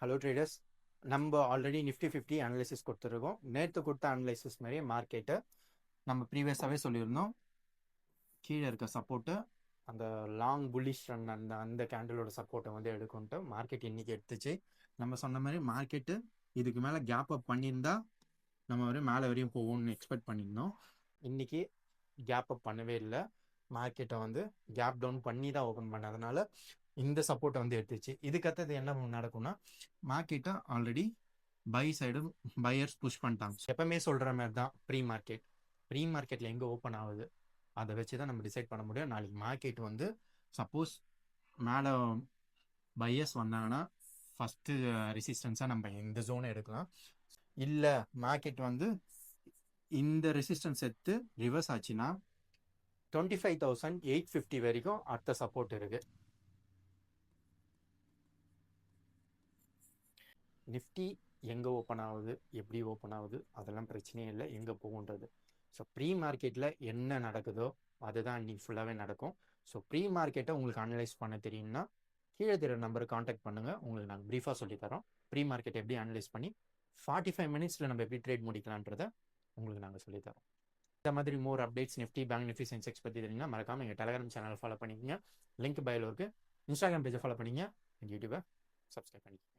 Hello traders, நம்ம already Nifty 50 analysis கொடுத்துருக்கோம். நேற்று கொடுத்த அனலைசிஸ் மாதிரியே மார்க்கெட்டை நம்ம ப்ரீவியஸாகவே சொல்லியிருந்தோம். கீழே இருக்க சப்போர்ட்டு அந்த லாங் புல்லிஷ் ரன் அந்த கேண்டலோட சப்போர்ட்டை வந்து எடுக்கும்ட்டு மார்க்கெட் இன்னைக்கு எடுத்துச்சு. நம்ம சொன்ன மாதிரி மார்க்கெட்டு இதுக்கு மேலே கேப் அப் பண்ணியிருந்தா நம்ம வரையும் மேலே வரையும் போகும்னு எக்ஸ்பெக்ட் பண்ணியிருந்தோம். இன்னைக்கு கேப் அப் பண்ணவே இல்லை. மார்க்கெட்டை வந்து கேப் டவுன் பண்ணி தான் ஓப்பன் பண்ணதுனால இந்த சப்போர்ட்டை வந்து எடுத்துச்சு. இதுக்கடுத்தது என்ன நடக்கும்னா, மார்க்கெட்டை already buy side buyers push பண்ணிட்டாங்க. எப்பவுமே சொல்கிற மாதிரி தான் ப்ரீ மார்க்கெட்டில் எங்கே ஓப்பன் ஆகுது அதை வச்சு தான் நம்ம டிசைட் பண்ண முடியும். நாளைக்கு மார்க்கெட் வந்து சப்போஸ் மேலே பையர்ஸ் வந்தாங்கன்னா ஃபஸ்ட்டு ரெசிஸ்டன்ஸாக நம்ம இந்த ஜோனை எடுக்கலாம். இல்லை மார்க்கெட் வந்து இந்த ரெசிஸ்டன்ஸ் எடுத்து ரிவர்ஸ் ஆச்சுன்னா 25,850 வரைக்கும் அடுத்த சப்போர்ட் இருக்கு. நிஃப்டி எங்கே ஓப்பன் ஆகுது, எப்படி ஓப்பன் ஆகுது, அதெல்லாம் பிரச்சனையே இல்லை, எங்கே போகுன்றது. ஸோ ப்ரீ மார்க்கெட்டில் என்ன நடக்குதோ அதுதான் இன்னைக்கு ஃபுல்லாகவே நடக்கும். ஸோ ப்ரீ மார்க்கெட்டை உங்களுக்கு அனலைஸ் பண்ண தெரியும்னா கீழே தெரிய நம்பருக்கு காண்டாக்ட் பண்ணுங்கள், உங்களுக்கு நாங்கள் ப்ரீஃபாக சொல்லித்தரோம். ப்ரீ மார்க்கெட் எப்படி அனலைஸ் பண்ணி 45 மினிட்ஸில் நம்ம எப்படி ட்ரேட் முடிக்கலான்றதை உங்களுக்கு நாங்கள் சொல்லித்தரோம். இந்த மாதிரி மோர் updates Nifty, bank Nifty, Sensex பற்றி தெரியுங்கன்னா மறக்காமல் எங்கள் டெலிகிராம் சேனல் ஃபாலோ பண்ணிக்கங்க. லிங்க் பயோவில் இருக்குது. இன்ஸ்டாகிராம் பேஜை ஃபாலோ பண்ணிங்க. எங்கள் யூடியூபை சப்ஸ்கிரைப் பண்ணிக்கங்க.